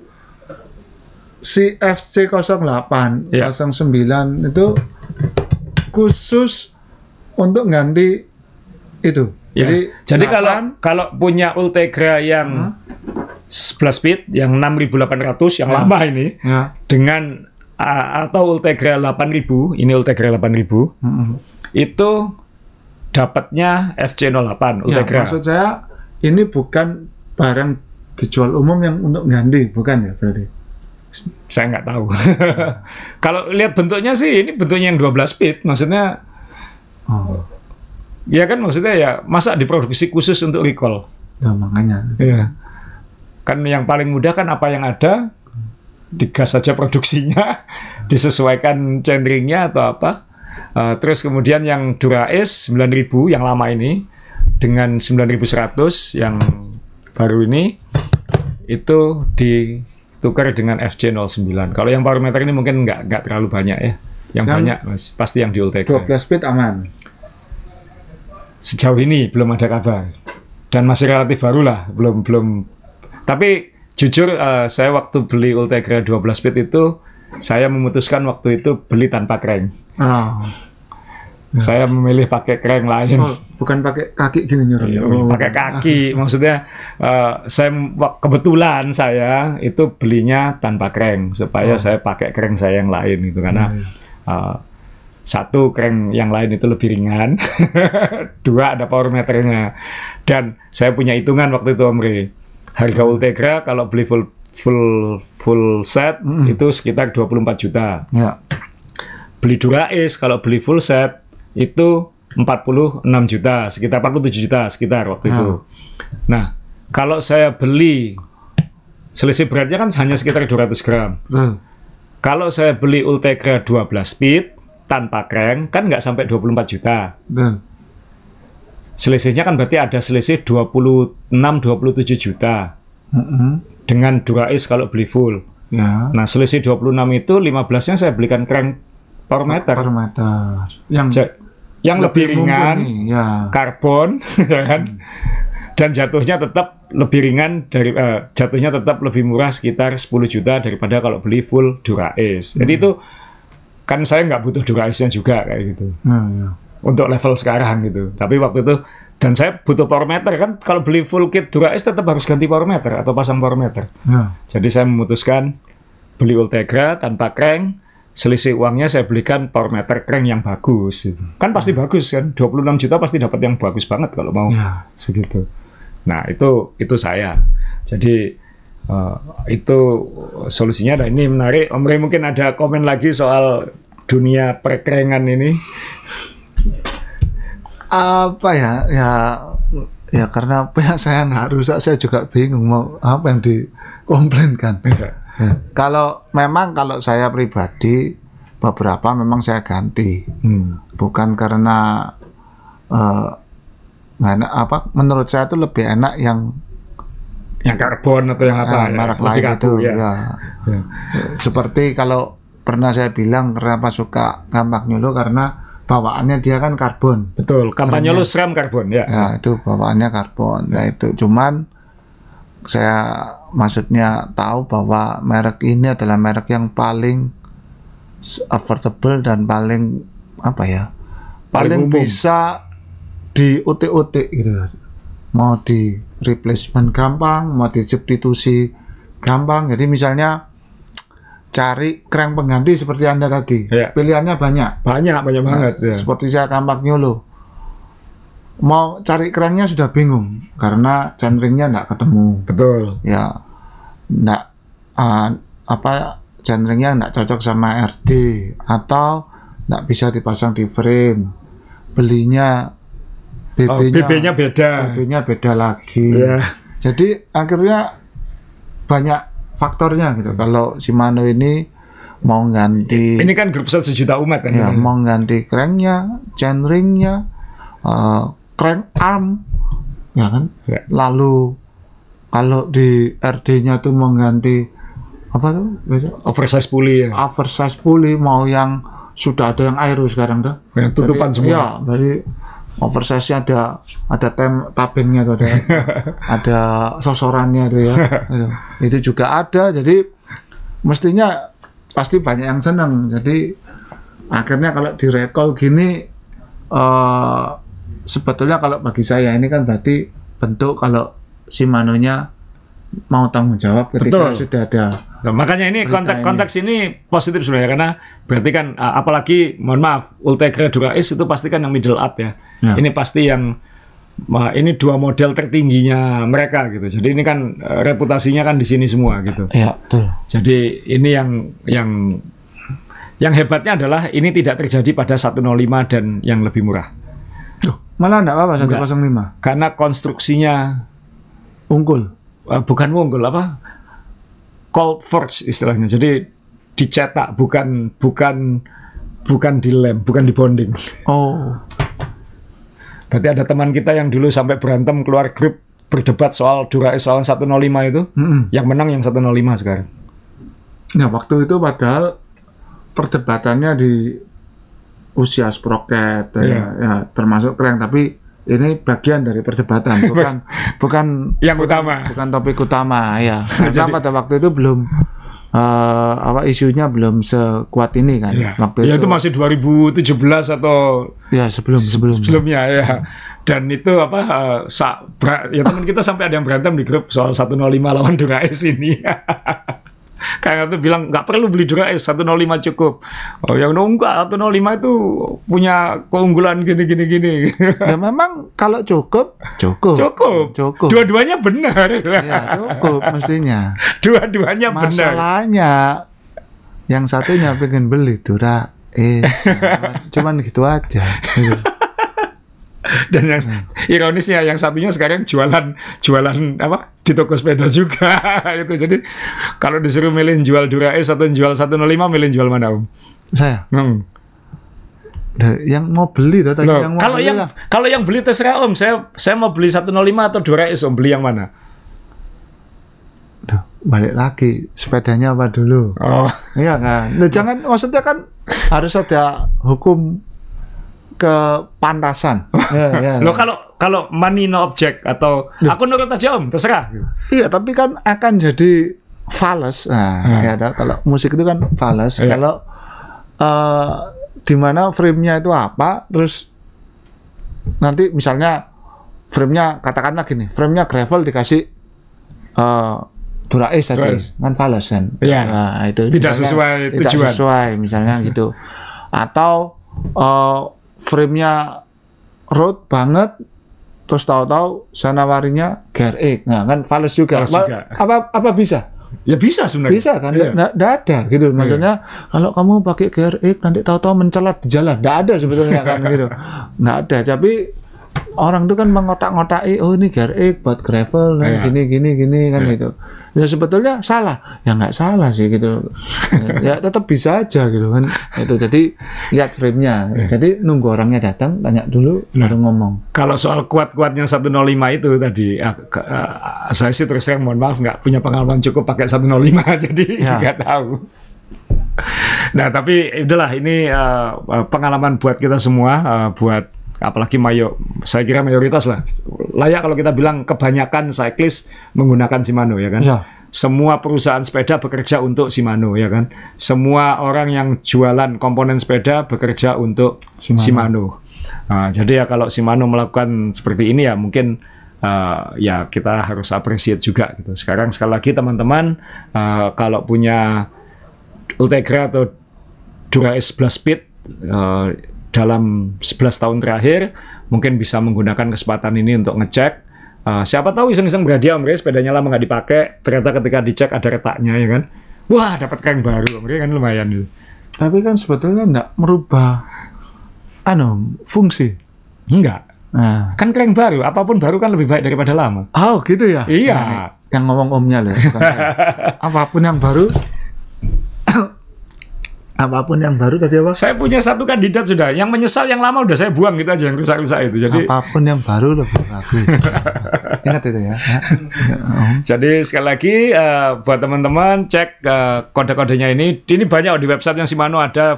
Si FC08 09 itu khusus untuk ganti itu. Ya. Jadi kalau punya Ultegra yang 11 speed, yang 6.800 yang lama ini, dengan atau Ultegra 8000, ini Ultegra 8000, itu dapatnya FC08 Ultegra. Ya, maksud saya ini bukan barang dijual umum yang untuk ganti, bukan ya berarti? Saya nggak tahu. Kalau lihat bentuknya sih, ini bentuknya yang 12 speed, maksudnya. Ya kan, maksudnya ya masa diproduksi khusus untuk recall? Ya makanya. Ya. Kan yang paling mudah kan apa yang ada, digas saja produksinya, disesuaikan chainringnya atau apa. Terus kemudian yang Dura-Ace 9000 yang lama ini dengan 9100 yang baru ini itu tukar dengan FC09. Kalau yang power meter ini mungkin nggak terlalu banyak ya. Yang banyak pasti yang di Ultegra. 12 speed aman. Sejauh ini belum ada kabar. Dan masih relatif baru lah, belum. Tapi jujur saya waktu beli Ultegra 12 speed itu saya memutuskan waktu itu beli tanpa crank. Oh. Saya memilih pakai crank lain. Oh, bukan pakai kaki gini nyuruh. Pakai kaki, maksudnya saya kebetulan saya itu belinya tanpa crank supaya saya pakai crank saya yang lain itu karena satu, crank yang lain itu lebih ringan, dua, ada power meternya, dan saya punya hitungan waktu itu Om Re. Harga Ultegra kalau beli full set itu sekitar 24 juta. Ya. Beli Dura-Ace kalau beli full set itu 46 juta, sekitar 47 juta sekitar waktu itu. Nah, kalau saya beli selisih beratnya kan hanya sekitar 200 gram. Kalau saya beli Ultegra 12 speed tanpa crank kan nggak sampai 24 juta. Selisihnya kan berarti ada selisih 26-27 juta. Dengan Dura-Ace kalau beli full. Ya. Nah, selisih 26 itu 15-nya saya belikan crank power meter. Yang lebih ringan, ya. Karbon, kan? Dan jatuhnya tetap lebih ringan dari jatuhnya tetap lebih murah sekitar 10 juta daripada kalau beli full Dura-Ace. Jadi itu kan saya nggak butuh Dura-Ace-nya juga kayak gitu. Untuk level sekarang gitu. Tapi waktu itu dan saya butuh power meter kan, kalau beli full kit Dura-Ace tetap harus ganti power meter atau pasang power meter. Jadi saya memutuskan beli Ultegra tanpa crank, selisih uangnya saya belikan power meter crank yang bagus. Gitu. Kan pasti bagus kan, 26 juta pasti dapat yang bagus banget kalau mau segitu. Nah itu saya. Jadi itu solusinya. Dan ini menarik. Om Rey mungkin ada komen lagi soal dunia perkerengan ini. Apa ya karena punya saya nggak rusak, saya juga bingung mau apa yang dikomplainkan. Kalau saya pribadi beberapa memang saya ganti, bukan karena menurut saya itu lebih enak yang karbon atau yang apa merek lain itu ya. Seperti kalau pernah saya bilang kenapa suka Kampak Nyolo karena bawaannya dia kan karbon. Betul, kampanye lu SRAM karbon ya. Ya, itu bawaannya karbon. Nah, itu cuman saya maksudnya tahu bahwa merek ini adalah merek yang paling affordable dan paling paling bisa diutik-utik gitu. Mau di replacement gampang, mau di substitusi gampang. Jadi misalnya cari crank pengganti seperti Anda tadi. Pilihannya banyak banget ya. Seperti saya Kampak Nyolo. Mau cari cranknya sudah bingung karena centeringnya enggak ketemu. Betul. Ya. Centeringnya enggak cocok sama RD atau enggak bisa dipasang di frame. Belinya BB-nya beda. BB-nya beda lagi. Jadi akhirnya banyak faktornya gitu. Kalau Shimano ini mau ganti, ini kan grup 1 juta umat kan ya, mau ganti cranknya, chainringnya, crank arm ya kan. Lalu kalau di RD-nya tuh mau ganti apa tuh oversize pulley ya. Oversize pulley mau yang sudah ada yang aero sekarang tuh yang tutupan semua ya. Jadi oversize-nya ada tabengnya tuh, ada sosorannya tuh ya. Itu juga ada. Jadi mestinya pasti banyak yang senang. Jadi akhirnya kalau direkall gini sebetulnya kalau bagi saya ini kan berarti bentuk kalau Shimano-nya mau tanggung jawab ketika sudah ada. Nah, makanya ini konteks ini positif sebenarnya karena berarti kan apalagi mohon maaf Ultegra Dura-Ace itu pasti kan yang middle up ya. Ini pasti yang ini dua model tertingginya mereka gitu. Jadi ini kan reputasinya kan di sini semua gitu. Iya, betul. Jadi ini yang hebatnya adalah ini tidak terjadi pada 105 dan yang lebih murah. Malah enggak apa-apa 105. Karena konstruksinya unggul. Bukan unggul apa? Cold forge istilahnya. Jadi dicetak bukan dilem, bukan dibonding. Oh. Berarti ada teman kita yang dulu sampai berantem keluar grup berdebat soal Dura-Ace soal 105 itu. Yang menang yang 105 sekarang. Nah, waktu itu padahal perdebatannya di usia sprocket ya termasuk crank, tapi ini bagian dari perdebatan, bukan yang utama, bukan topik utama ya. Karena pada waktu itu belum isunya belum sekuat ini kan. Waktu itu masih 2017 atau ya sebelumnya ya. Dan itu ya teman kita sampai ada yang berantem di grup soal 105 lawan Dura-Ace ini. Kayak itu bilang nggak perlu beli Dura-Ace, 105 cukup. Oh yang enggak, 105 itu punya keunggulan gini. Ya memang kalau cukup. Dua-duanya benar. Ya cukup mestinya. Dua-duanya benar. Masalahnya yang satunya pengen beli Dura-Ace, cuman gitu aja. Dan yang ironisnya yang satunya sekarang jualan apa di toko sepeda juga itu. Jadi kalau disuruh milih jual Dura-Ace atau jual 105, milih jual mana Om? Saya. Yang mau beli tadi yang mau kalau yang beli terserah Om. Saya mau beli 105 atau Dura-Ace, Om beli yang mana? Balik lagi sepedanya apa dulu? Oh. Iya kan. Jangan, maksudnya kan harus ada hukum kepantasan. Loh kalau money no object atau aku nurut aja Om, terserah. Iya, tapi kan akan jadi fals. Ya kalau musik itu kan fals. Kalau di mana frame-nya itu apa, terus nanti misalnya frame-nya katakanlah gini, frame-nya gravel dikasih Dura-Ace tadi, kan fals kan. Nah, itu tidak sesuai tujuan. Tidak sesuai misalnya gitu. Atau frame-nya road banget, terus tahu-tahu saya nawarinya GRX, nah kan fals juga. Apa bisa? Ya bisa sebenarnya. Bisa kan? Nggak ada gitu. Maksudnya kalau kamu pakai GRX nanti tahu-tahu mencelat di jalan, nggak ada sebetulnya kan gitu. Nggak ada. Tapi orang itu kan mengotak-ngotaki, oh ini GRX buat gravel, gini kan gitu. Ya sebetulnya salah, ya nggak salah sih gitu. Ya tetap bisa aja gitu kan. Itu jadi lihat frame-nya. Jadi nunggu orangnya datang, tanya dulu, baru ngomong. Kalau soal kuat-kuatnya 105 itu tadi, saya sih terus terang mohon maaf nggak punya pengalaman cukup pakai 105, jadi nggak tahu. Nah tapi udahlah ini pengalaman buat kita semua, buat apalagi saya kira mayoritas lah, layak kalau kita bilang kebanyakan cyclist menggunakan Shimano ya kan. Semua perusahaan sepeda bekerja untuk Shimano ya kan. Semua orang yang jualan komponen sepeda bekerja untuk Shimano. Jadi ya kalau Shimano melakukan seperti ini ya mungkin ya kita harus appreciate juga gitu. Sekarang sekali lagi teman-teman, kalau punya Ultegra atau Dura-Ace Blast Speed dalam 11 tahun terakhir mungkin bisa menggunakan kesempatan ini untuk ngecek. Siapa tahu iseng-iseng berhadiah Om, sepedanya lama nggak dipakai, ternyata ketika dicek ada retaknya ya kan. Wah, dapat crank baru Om, kan lumayan gitu. Tapi kan sebetulnya nggak merubah fungsi. Enggak. Kan crank baru, apapun baru kan lebih baik daripada lama. Oh, gitu ya? Iya. Nah, yang ngomong Omnya loh. Apapun yang baru apapun yang baru tadi apa? Saya punya satu kandidat sudah. Yang menyesal yang lama udah saya buang gitu aja, yang rusak-rusak itu. Jadi apapun yang baru lebih bagus. Ingat itu ya. Jadi sekali lagi buat teman-teman cek kode-kodenya ini. Ini banyak di website yang Shimano ada.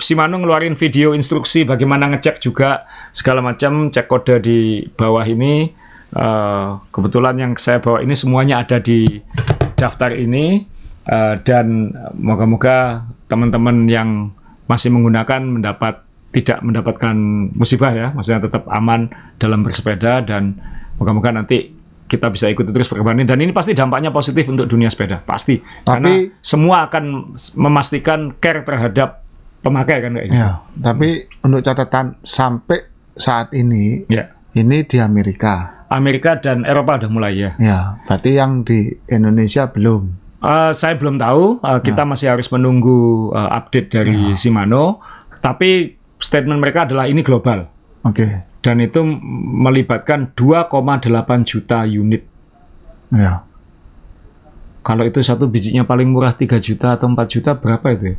Shimano ngeluarin video instruksi bagaimana ngecek juga segala macam. Cek kode di bawah ini. Kebetulan yang saya bawa ini semuanya ada di daftar ini. Dan moga-moga teman-teman yang masih menggunakan tidak mendapatkan musibah ya, maksudnya tetap aman dalam bersepeda, dan moga-moga nanti kita bisa ikuti terus perkembangan ini, dan ini pasti dampaknya positif untuk dunia sepeda, pasti. Karena semua akan memastikan care terhadap pemakai kan kayaknya. Ya, tapi untuk catatan sampai saat ini, ini di Amerika dan Eropa udah mulai ya. Ya, berarti yang di Indonesia belum. Saya belum tahu, kita masih harus menunggu update dari Shimano, tapi statement mereka adalah ini global. Dan itu melibatkan 2,8 juta unit. Kalau itu satu bijinya paling murah 3 juta atau 4 juta, berapa itu ya?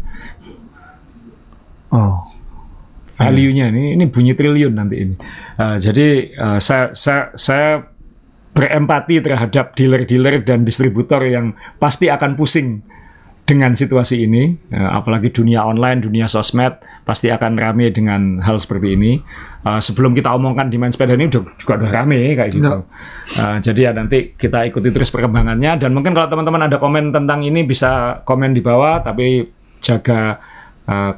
Value-nya ini bunyi triliun nanti ini. Jadi saya berempati terhadap dealer-dealer dan distributor yang pasti akan pusing dengan situasi ini, apalagi dunia online, dunia sosmed, pasti akan rame dengan hal seperti ini. Sebelum kita omongkan di Main Sepeda ini juga udah rame kayak gitu. Jadi ya nanti kita ikuti terus perkembangannya, dan mungkin kalau teman-teman ada komen tentang ini bisa komen di bawah, tapi jaga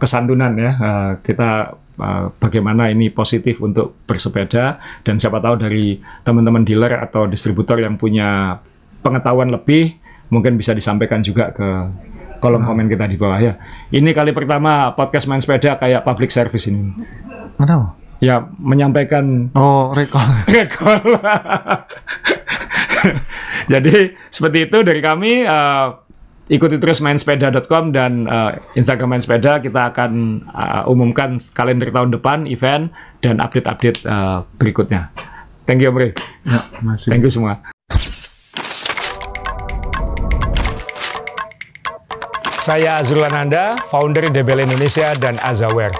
kesantunan ya. Kita bagaimana ini positif untuk bersepeda, dan siapa tahu dari teman-teman dealer atau distributor yang punya pengetahuan lebih mungkin bisa disampaikan juga ke kolom komen kita di bawah ya. Ini kali pertama podcast Main Sepeda kayak public service ini. Kenapa? Ya, menyampaikan recall. Jadi seperti itu dari kami. Ikuti terus mainsepeda.com dan Instagram Main Sepeda. Kita akan umumkan kalender tahun depan, event dan update-update berikutnya. Thank you, Bre. Ya, masih. Thank you semua. Saya Azrul Ananda, founder DBL Indonesia dan Azaware.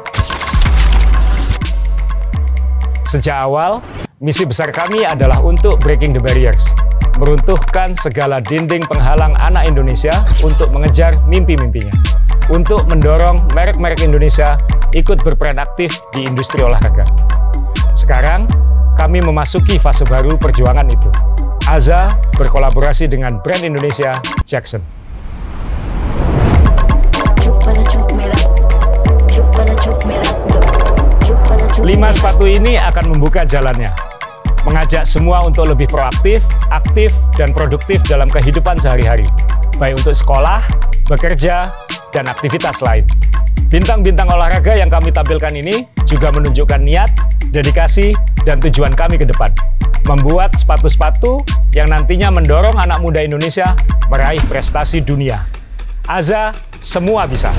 Sejak awal, misi besar kami adalah untuk breaking the barriers, meruntuhkan segala dinding penghalang anak Indonesia untuk mengejar mimpi-mimpinya, untuk mendorong merek-merek Indonesia ikut berperan aktif di industri olahraga. Sekarang, kami memasuki fase baru perjuangan itu. Aza berkolaborasi dengan brand Indonesia, Jackson. 5 sepatu ini akan membuka jalannya, mengajak semua untuk lebih proaktif, aktif, dan produktif dalam kehidupan sehari-hari, baik untuk sekolah, bekerja, dan aktivitas lain. Bintang-bintang olahraga yang kami tampilkan ini juga menunjukkan niat, dedikasi, dan tujuan kami ke depan, membuat sepatu-sepatu yang nantinya mendorong anak muda Indonesia meraih prestasi dunia. Aza, semua bisa.